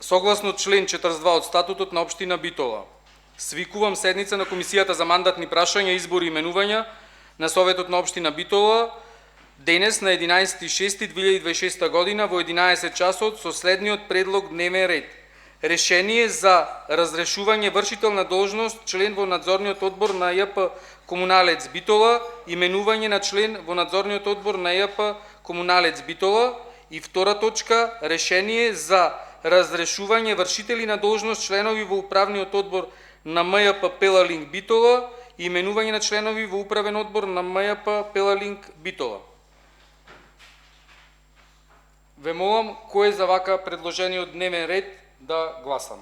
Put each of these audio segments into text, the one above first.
Согласно член 42 од статутот на општина Битола, свикувам седница на Комисијата за мандатни прашања, избори и именувања на Советот на општина Битола денес на 11.6.2026 година во 11 часот со следниот предлог дневен ред. Решение за разрешување вршител на должност член во надзорниот одбор на ЈП Комуналец Битола, именување на член во надзорниот одбор на ЈП Комуналец Битола и втора точка решение за разрешување вршители на должност членови во управниот одбор на МЈП Пелалинк Битола и именување на членови во управен одбор на МЈП Пелалинк Битола. Ве молам кој е за вака предложениот дневен ред да гласам.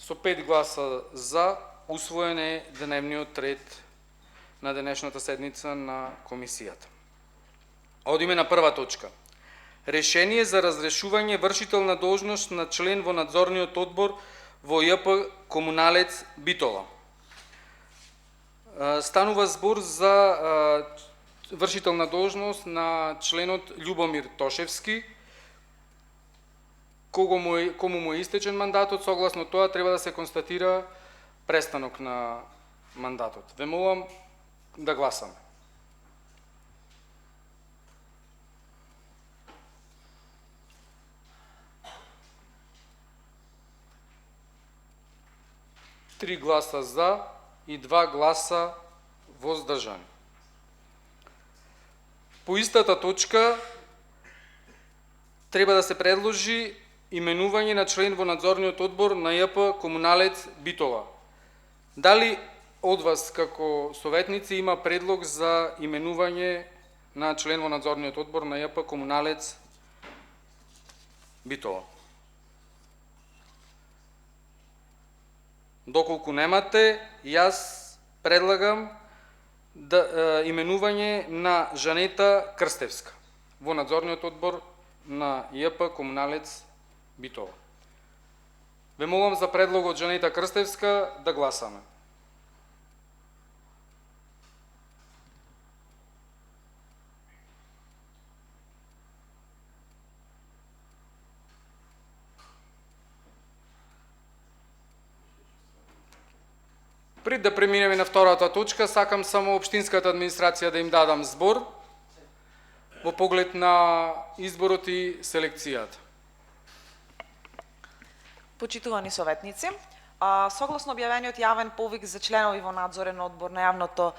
Со 5 гласа за, усвоен е дневниот ред на денешната седница на комисијата. Одиме на прва точка. Решение за разрешување вршител на должност на член во надзорниот одбор во ЈП Комуналец Битола. Станува збор за вршител на должност на членот Љубомир Тошевски, кому му е истечен мандатот, согласно тоа треба да се констатира престанок на мандатот. Ве молам да гласаме. Три гласа за и 2 гласа воздржани. По истата точка треба да се предложи именување на член во надзорниот одбор на ЈП Комуналец Битола. Дали од вас како советници има предлог за именување на член во надзорниот одбор на ЈП Комуналец Битола? Доколку немате, јас предлагам именување на Жанета Крстевска во надзорниот одбор на ЈП Комуналец Битола. Ве молам за предлогот Жанета Крстевска да гласаме. Пред да преминеме на втората точка, сакам само општинската администрација да им дадам збор во поглед на изборот и селекцијата. Почитувани советници, согласно објавениот јавен повик за членови во надзорен одбор на јавното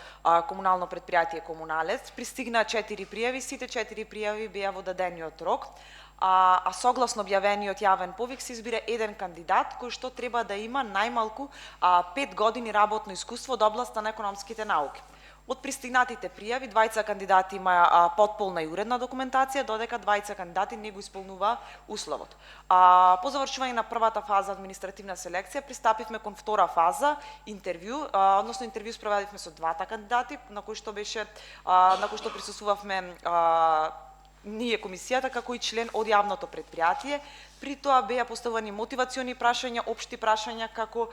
комунално предпријатие Комуналец, пристигнаа 4 пријави, сите 4 пријави беа во дадениот рок, а согласно објавениот јавен повик се избира еден кандидат кој што треба да има најмалку 5 години работно искуство од областа на економските науки. Од пристигнатите пријави, 2 кандидати имаа потполна и уредна документација, додека 2 кандидати не го исполнуваа условот. По завршување на првата фаза административна селекција, пристапивме кон втора фаза, интервју, односно интервју спроведивме со 2 кандидати, на кој што присуствувавме ние комисијата како и член од јавното предпријатие. При тоа беа поставени мотивациони прашања, општи прашања, како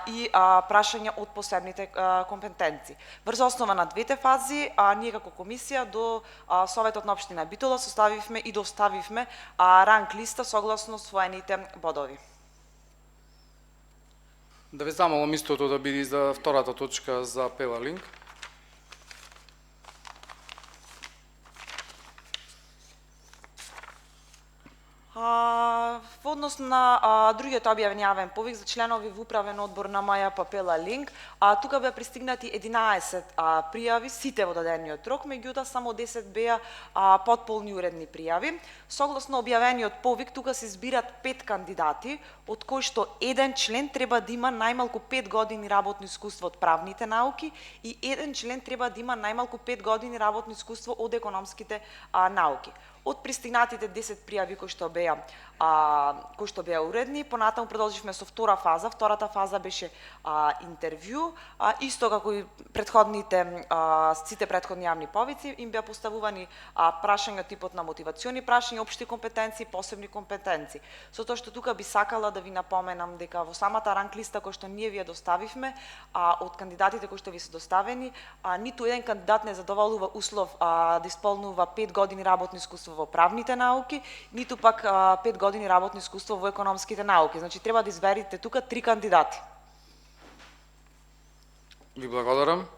и прашања од посебните компетенции. Врз основа на двете фази, ние како комисија до Советот на општина Битола составивме и доставивме ранг листа согласно своените бодови. Да ве замолам истото да биде за втората точка за Пелалинк. Во однос на другиот објавен јавен повик за членови во управен одбор на МЈП Пелалинк, тука беа пристигнати 11 пријави, сите во дадениот рок, меѓутоа само 10 беа потполни уредни пријави. Согласно објавениот повик, тука се избират 5 кандидати, од кои што еден член треба да има најмалку 5 години работно искуство од правните науки и еден член треба да има најмалку 5 години работно искуство од економските науки. Од пристигнатите 10 пријави кои што беа уредни, понатаму продолживме со втора фаза. Втората фаза беше интервју, исто како и сите претходни јавни повици, им беа поставувани прашања типот на мотивациони прашања, општи компетенции, посебни компетенции. Со тоа што тука би сакала да ви напоменам дека во самата ранг листа која што ние ви ја доставивме, од кандидатите кои што ви се доставени, ниту еден кандидат не задоволува услов да исполнува 5 години работно искуство во правните науки, ниту пак 5 години работно искуство во економските науки. Значи треба да изберете тука 3 кандидати. Ви благодарам.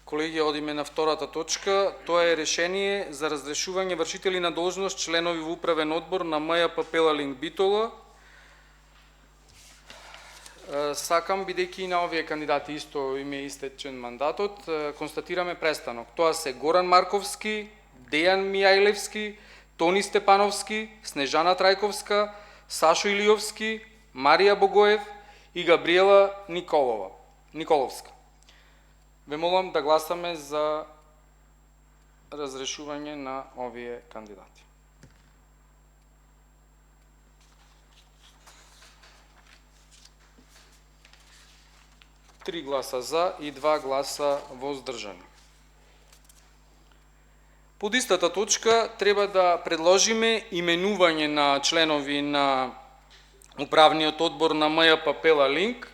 Колеги, одиме на втората точка. Тоа е решение за разрешување вршители на должност членови во управен одбор на МЈП Пелалинг Битола. Сакам, бидејќи и на овие кандидати исто им е истечен мандатот, констатираме престанок. Тоа се Горан Марковски, Дејан Мијајлевски, Тони Степановски, Снежана Трајковска, Сашо Илиовски, Марија Богоев и Габриела Николовска. Ве молам да гласаме за разрешување на овие кандидати. Три гласа за и 2 гласа воздржани. Под истата точка треба да предложиме именување на членови на управниот одбор на МЈП Пелалинг.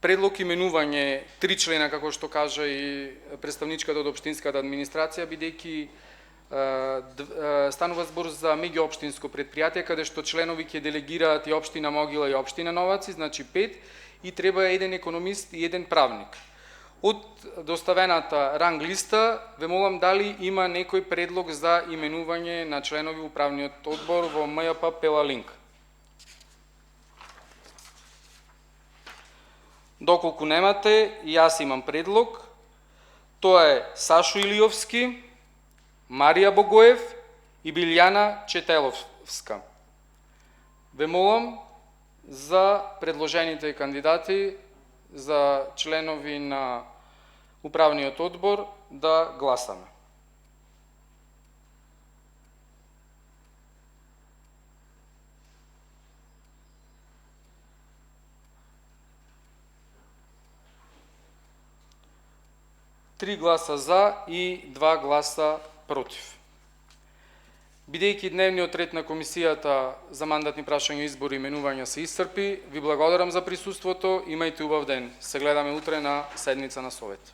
Предлог именување 3 члена, како што кажа и представничката од општинската администрација, бидејќи станува збор за меѓуопштинско предпријатие, каде што членови ќе делегираат и општина Могила и општина Новаци, значи 5, и треба еден економист и еден правник. Од доставената ранг листа, ве молам дали има некој предлог за именување на членови управниот одбор во МЈП Пелалинг. Доколку немате, јас имам предлог. Тоа е Сашо Илиовски, Марија Богоев и Билјана Четеловска. Ве молам за предложените кандидати за членови на управниот одбор да гласаме. Три гласа за и 2 гласа против. Бидејќи дневниот ред на Комисијата за мандатни прашања, избори и именувања се исцрпи, ви благодарам за присуството, имајте убав ден. Се гледаме утре на седница на Совет.